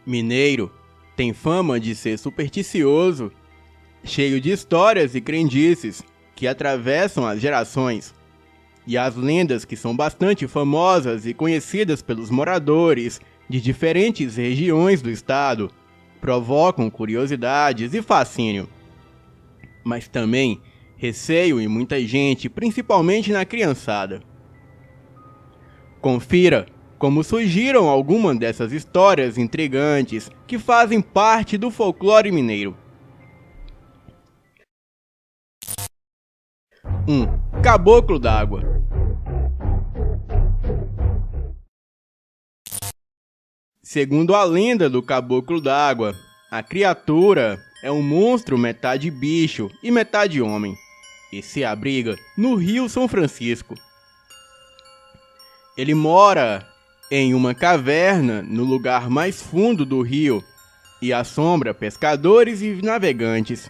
Mineiro tem fama de ser supersticioso, cheio de histórias e crendices que atravessam as gerações. E as lendas que são bastante famosas e conhecidas pelos moradores de diferentes regiões do estado provocam curiosidades e fascínio, mas também receio em muita gente, principalmente na criançada. Confira como surgiram algumas dessas histórias intrigantes que fazem parte do folclore mineiro. 1. Caboclo d'Água. Segundo a lenda do Caboclo d'Água, a criatura é um monstro metade bicho e metade homem, e se abriga no Rio São Francisco. Ele mora em uma caverna no lugar mais fundo do rio e assombra pescadores e navegantes,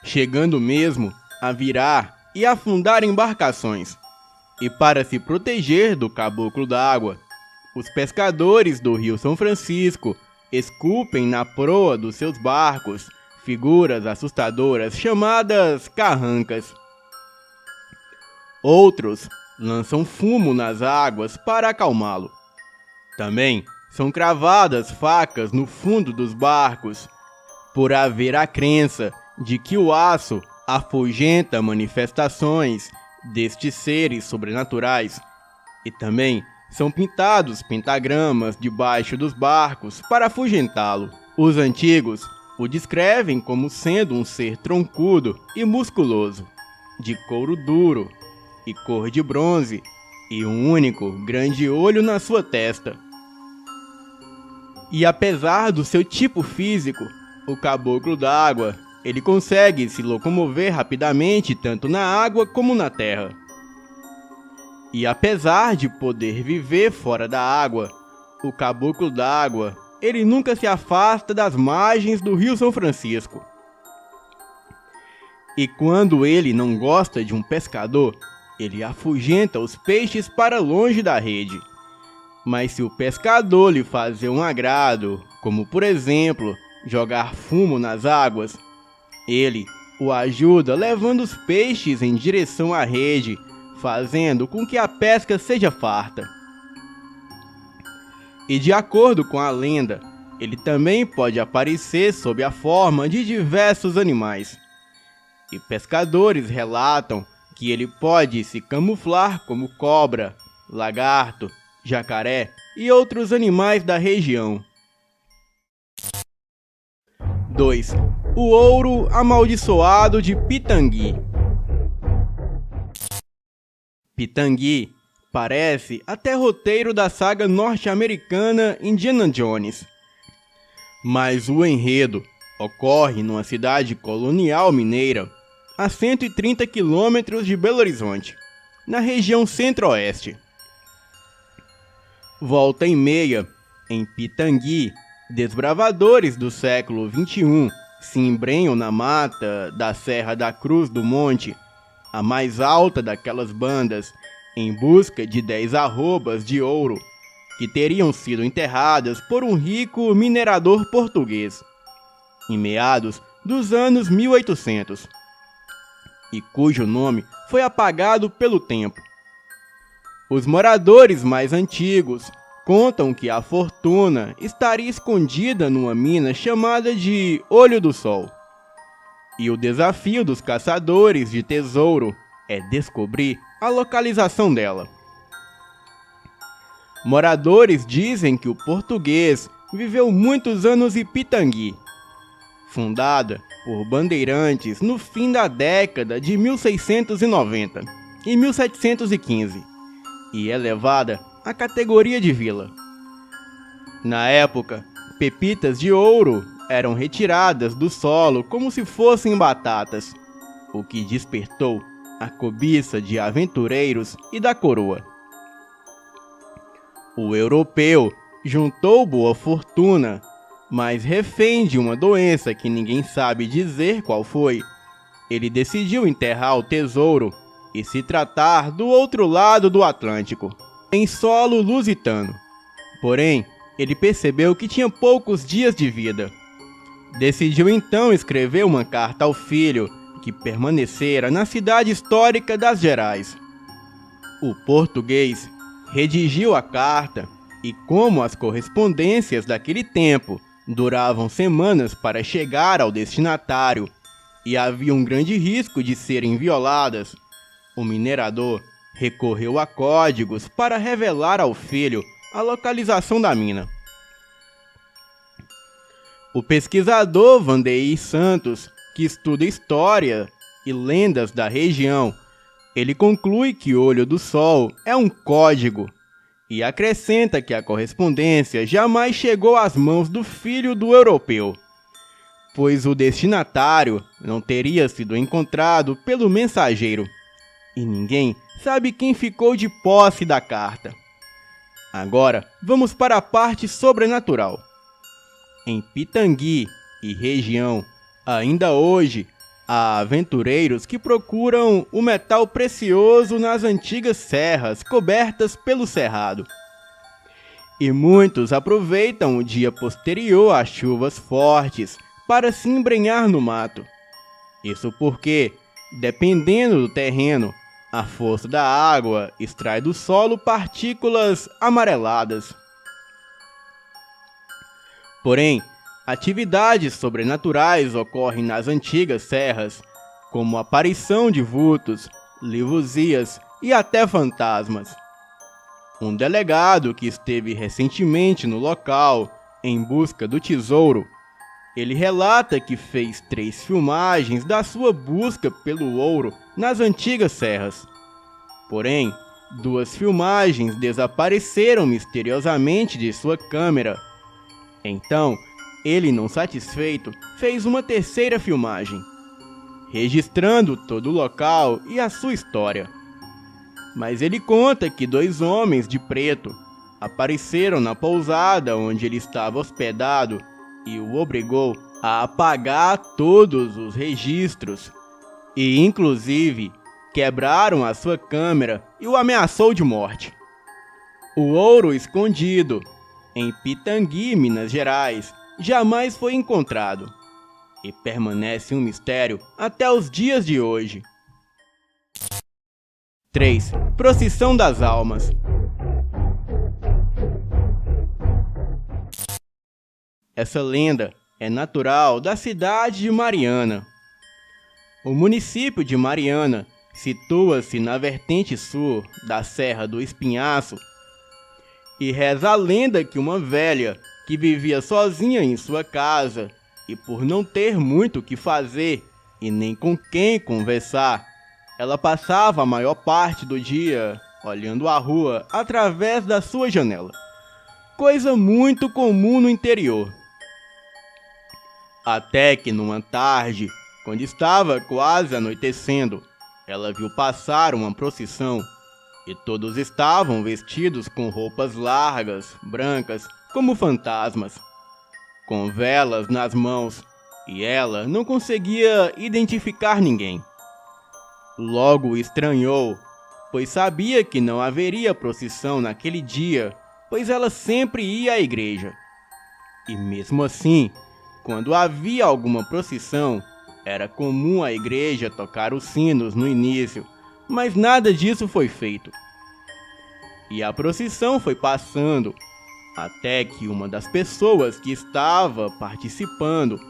chegando mesmo a virar e afundar embarcações. E para se proteger do Caboclo d'Água, os pescadores do Rio São Francisco esculpem na proa dos seus barcos figuras assustadoras chamadas carrancas. Outros lançam fumo nas águas para acalmá-lo. Também são cravadas facas no fundo dos barcos, por haver a crença de que o aço afugenta manifestações destes seres sobrenaturais. E também são pintados pentagramas debaixo dos barcos para afugentá-lo. Os antigos o descrevem como sendo um ser troncudo e musculoso, de couro duro e cor de bronze, e um único grande olho na sua testa. E apesar do seu tipo físico, o Caboclo d'Água, ele consegue se locomover rapidamente tanto na água como na terra. E apesar de poder viver fora da água, o Caboclo d'Água, ele nunca se afasta das margens do Rio São Francisco. E quando ele não gosta de um pescador, ele afugenta os peixes para longe da rede. Mas se o pescador lhe fazer um agrado, como por exemplo, jogar fumo nas águas, ele o ajuda levando os peixes em direção à rede, fazendo com que a pesca seja farta. E de acordo com a lenda, ele também pode aparecer sob a forma de diversos animais. E pescadores relatam que ele pode se camuflar como cobra, lagarto, jacaré e outros animais da região. 2. O ouro amaldiçoado de Pitangui. Pitangui parece até roteiro da saga norte-americana Indiana Jones. Mas o enredo ocorre numa cidade colonial mineira, a 130 quilômetros de Belo Horizonte, na região centro-oeste. Volta e meia, em Pitangui, desbravadores do século XXI se embrenham na mata da Serra da Cruz do Monte, a mais alta daquelas bandas, em busca de 10 arrobas de ouro, que teriam sido enterradas por um rico minerador português, em meados dos anos 1800, e cujo nome foi apagado pelo tempo. Os moradores mais antigos contam que a fortuna estaria escondida numa mina chamada de Olho do Sol. E o desafio dos caçadores de tesouro é descobrir a localização dela. Moradores dizem que o português viveu muitos anos em Pitangui, fundada por bandeirantes no fim da década de 1690 e 1715, e elevada à categoria de vila. Na época, pepitas de ouro eram retiradas do solo como se fossem batatas, o que despertou a cobiça de aventureiros e da coroa. O europeu juntou boa fortuna, mas refém de uma doença que ninguém sabe dizer qual foi, ele decidiu enterrar o tesouro e se tratar do outro lado do Atlântico, em solo lusitano. Porém, ele percebeu que tinha poucos dias de vida. Decidiu então escrever uma carta ao filho, que permanecera na cidade histórica das Gerais. O português redigiu a carta e, como as correspondências daquele tempo duravam semanas para chegar ao destinatário e havia um grande risco de serem violadas, o minerador recorreu a códigos para revelar ao filho a localização da mina. O pesquisador Vandeir Santos, que estuda história e lendas da região, ele conclui que o Olho do Sol é um código e acrescenta que a correspondência jamais chegou às mãos do filho do europeu, pois o destinatário não teria sido encontrado pelo mensageiro e ninguém sabe quem ficou de posse da carta. Agora vamos para a parte sobrenatural. Em Pitangui e região, ainda hoje, há aventureiros que procuram o metal precioso nas antigas serras cobertas pelo cerrado. E muitos aproveitam o dia posterior às chuvas fortes para se embrenhar no mato. Isso porque, dependendo do terreno, a força da água extrai do solo partículas amareladas. Porém, atividades sobrenaturais ocorrem nas antigas serras, como a aparição de vultos, livosias e até fantasmas. Um delegado que esteve recentemente no local em busca do tesouro, ele relata que fez 3 filmagens da sua busca pelo ouro nas antigas serras. Porém, 2 filmagens desapareceram misteriosamente de sua câmera. Então, ele, não satisfeito, fez uma 3ª filmagem, registrando todo o local e a sua história. Mas ele conta que 2 homens de preto apareceram na pousada onde ele estava hospedado e o obrigou a apagar todos os registros e, inclusive, quebraram a sua câmera e o ameaçou de morte. O ouro escondido em Pitangui, Minas Gerais, jamais foi encontrado e permanece um mistério até os dias de hoje. 3. Procissão das Almas. Essa lenda é natural da cidade de Mariana. O município de Mariana situa-se na vertente sul da Serra do Espinhaço e reza a lenda que uma velha que vivia sozinha em sua casa e por não ter muito o que fazer e nem com quem conversar, ela passava a maior parte do dia olhando a rua através da sua janela, coisa muito comum no interior. Até que numa tarde, quando estava quase anoitecendo, ela viu passar uma procissão e todos estavam vestidos com roupas largas, brancas, como fantasmas, com velas nas mãos, e ela não conseguia identificar ninguém. Logo estranhou, pois sabia que não haveria procissão naquele dia, pois ela sempre ia à igreja. E mesmo assim, quando havia alguma procissão, era comum a igreja tocar os sinos no início, mas nada disso foi feito. E a procissão foi passando, até que uma das pessoas que estava participando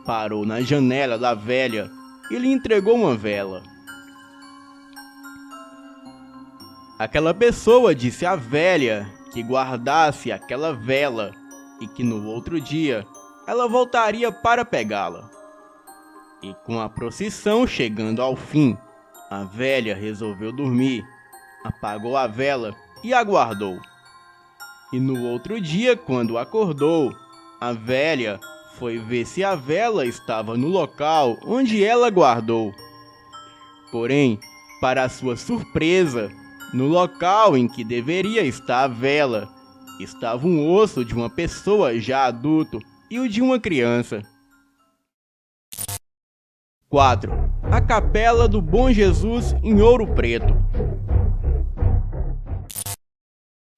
parou na janela da velha e lhe entregou uma vela. Aquela pessoa disse à velha que guardasse aquela vela e que no outro dia ela voltaria para pegá-la. E com a procissão chegando ao fim, a velha resolveu dormir, apagou a vela e aguardou. E no outro dia, quando acordou, a velha foi ver se a vela estava no local onde ela guardou. Porém, para sua surpresa, no local em que deveria estar a vela, estava um osso de uma pessoa já adulto e o de uma criança. 4. A Capela do Bom Jesus em Ouro Preto.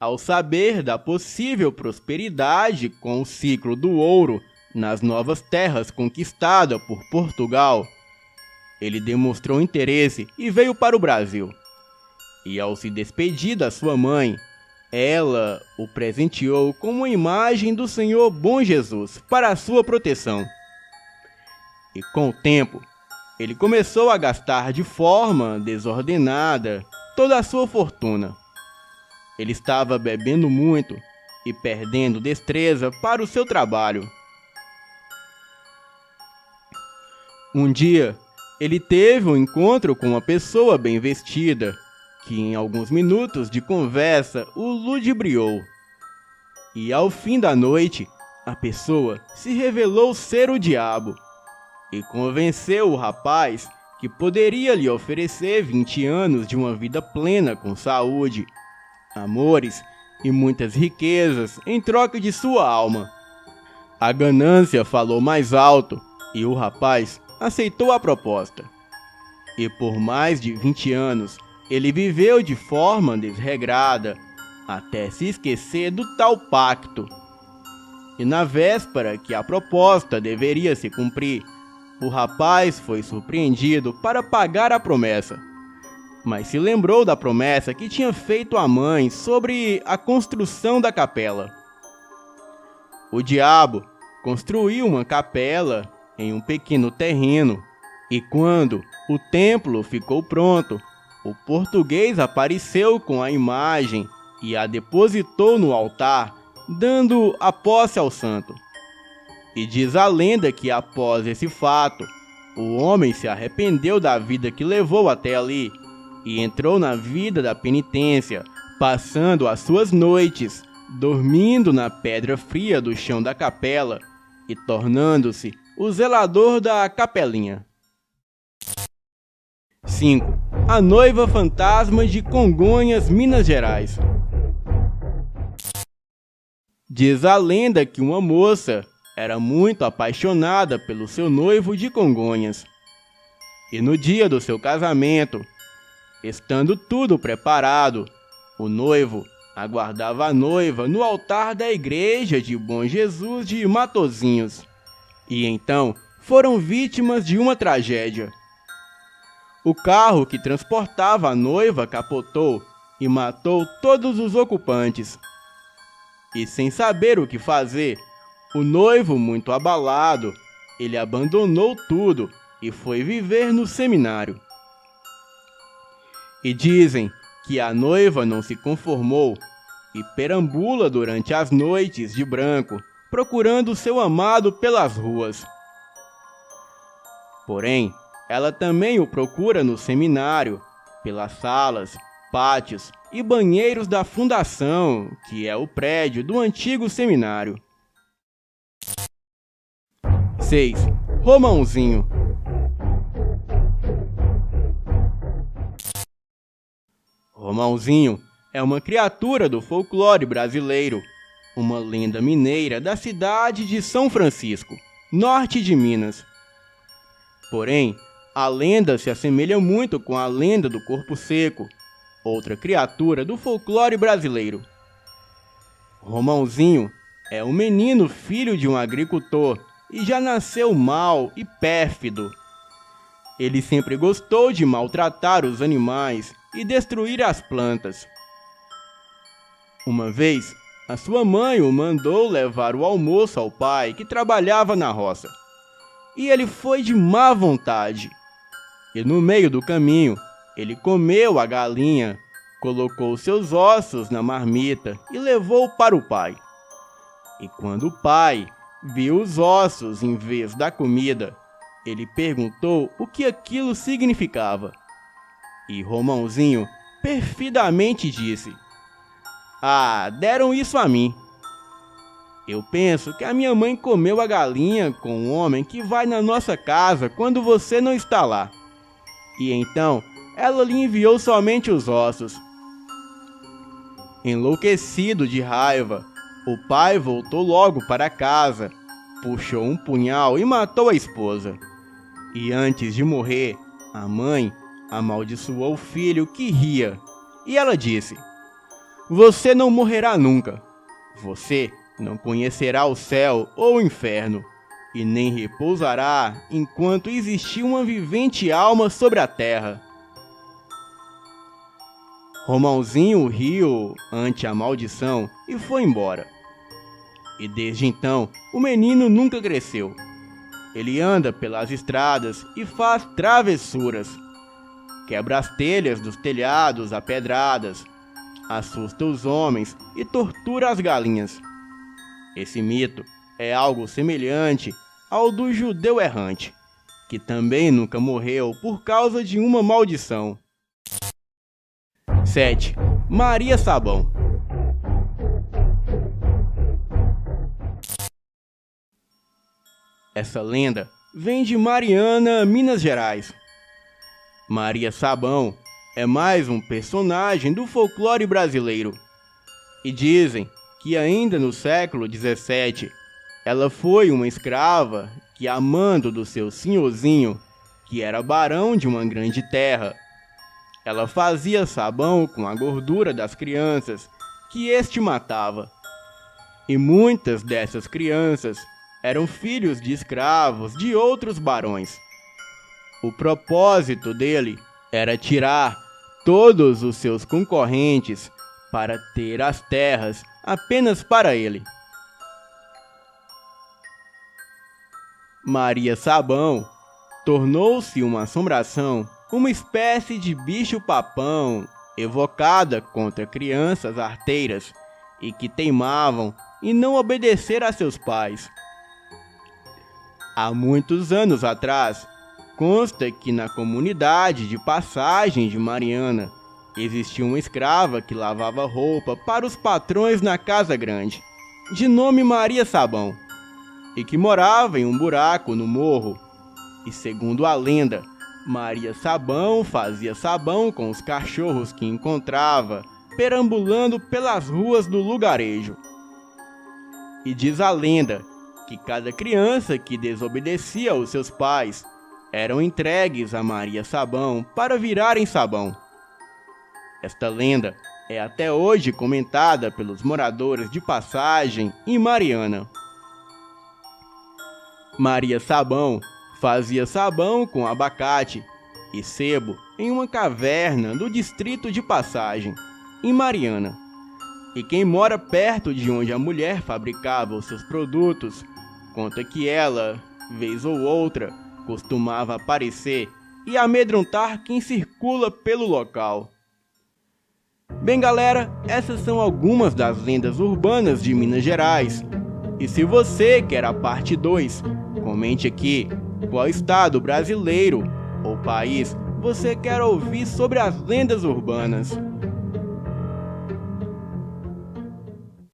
Ao saber da possível prosperidade com o ciclo do ouro nas novas terras conquistadas por Portugal, ele demonstrou interesse e veio para o Brasil. E ao se despedir da sua mãe, ela o presenteou com uma imagem do Senhor Bom Jesus para a sua proteção. E com o tempo, ele começou a gastar de forma desordenada toda a sua fortuna. Ele estava bebendo muito e perdendo destreza para o seu trabalho. Um dia, ele teve um encontro com uma pessoa bem vestida, que em alguns minutos de conversa o ludibriou. E ao fim da noite, a pessoa se revelou ser o diabo e convenceu o rapaz que poderia lhe oferecer 20 anos de uma vida plena com saúde, amores e muitas riquezas em troca de sua alma. A ganância falou mais alto e o rapaz aceitou a proposta. E por mais de 20 anos, ele viveu de forma desregrada, até se esquecer do tal pacto. E na véspera que a proposta deveria se cumprir, o rapaz foi surpreendido para pagar a promessa. Mas se lembrou da promessa que tinha feito à mãe sobre a construção da capela. O diabo construiu uma capela em um pequeno terreno, e quando o templo ficou pronto, o português apareceu com a imagem e a depositou no altar, dando a posse ao santo. E diz a lenda que após esse fato, o homem se arrependeu da vida que levou até ali e entrou na vida da penitência, passando as suas noites dormindo na pedra fria do chão da capela e tornando-se o zelador da capelinha. 5. A noiva fantasma de Congonhas, Minas Gerais. Diz a lenda que uma moça era muito apaixonada pelo seu noivo de Congonhas. E no dia do seu casamento, estando tudo preparado, o noivo aguardava a noiva no altar da igreja de Bom Jesus de Matozinhos. E então foram vítimas de uma tragédia. O carro que transportava a noiva capotou e matou todos os ocupantes. E sem saber o que fazer, o noivo, muito abalado, ele abandonou tudo e foi viver no seminário. E dizem que a noiva não se conformou e perambula durante as noites de branco, procurando seu amado pelas ruas. Porém, ela também o procura no seminário, pelas salas, pátios e banheiros da fundação, que é o prédio do antigo seminário. 6. Romãozinho. Romãozinho é uma criatura do folclore brasileiro, uma lenda mineira da cidade de São Francisco, norte de Minas. Porém, a lenda se assemelha muito com a lenda do Corpo Seco, outra criatura do folclore brasileiro. Romãozinho é um menino filho de um agricultor e já nasceu mau e pérfido. Ele sempre gostou de maltratar os animais e destruir as plantas. Uma vez, a sua mãe o mandou levar o almoço ao pai, que trabalhava na roça. E ele foi de má vontade. E no meio do caminho, ele comeu a galinha, colocou seus ossos na marmita e levou para o pai. E quando o pai viu os ossos em vez da comida, ele perguntou o que aquilo significava. E Romãozinho perfidamente disse: "Ah, deram isso a mim. Eu penso que a minha mãe comeu a galinha com um homem que vai na nossa casa quando você não está lá. E então ela lhe enviou somente os ossos." Enlouquecido de raiva, o pai voltou logo para casa, puxou um punhal e matou a esposa. E antes de morrer, a mãe amaldiçoou o filho que ria. E ela disse: Você não morrerá nunca. Você não conhecerá o céu ou o inferno, e nem repousará enquanto existir uma vivente alma sobre a terra. Romãozinho riu ante a maldição e foi embora. E desde então, o menino nunca cresceu. Ele anda pelas estradas e faz travessuras. Quebra as telhas dos telhados a pedradas, assusta os homens e tortura as galinhas. Esse mito é algo semelhante ao do judeu errante, que também nunca morreu por causa de uma maldição. 7. Maria Sabão. Essa lenda vem de Mariana, Minas Gerais. Maria Sabão é mais um personagem do folclore brasileiro. E dizem que ainda no século XVII, ela foi uma escrava que, amando do seu senhorzinho, que era barão de uma grande terra, ela fazia sabão com a gordura das crianças que este matava. E muitas dessas crianças eram filhos de escravos de outros barões. O propósito dele era tirar todos os seus concorrentes para ter as terras apenas para ele. Maria Sabão tornou-se uma assombração, uma espécie de bicho-papão evocada contra crianças arteiras e que teimavam em não obedecer a seus pais. Há muitos anos atrás, consta que na comunidade de Passagem de Mariana existia uma escrava que lavava roupa para os patrões na Casa Grande, de nome Maria Sabão, e que morava em um buraco no morro. E segundo a lenda, Maria Sabão fazia sabão com os cachorros que encontrava perambulando pelas ruas do lugarejo. E diz a lenda que cada criança que desobedecia aos seus pais eram entregues a Maria Sabão para virarem sabão. Esta lenda é até hoje comentada pelos moradores de Passagem em Mariana. Maria Sabão fazia sabão com abacate e sebo em uma caverna do distrito de Passagem, em Mariana. E quem mora perto de onde a mulher fabricava os seus produtos, conta que ela, vez ou outra, costumava aparecer e amedrontar quem circula pelo local. Bem, galera, essas são algumas das lendas urbanas de Minas Gerais. E se você quer a parte 2, comente aqui qual estado brasileiro ou país você quer ouvir sobre as lendas urbanas.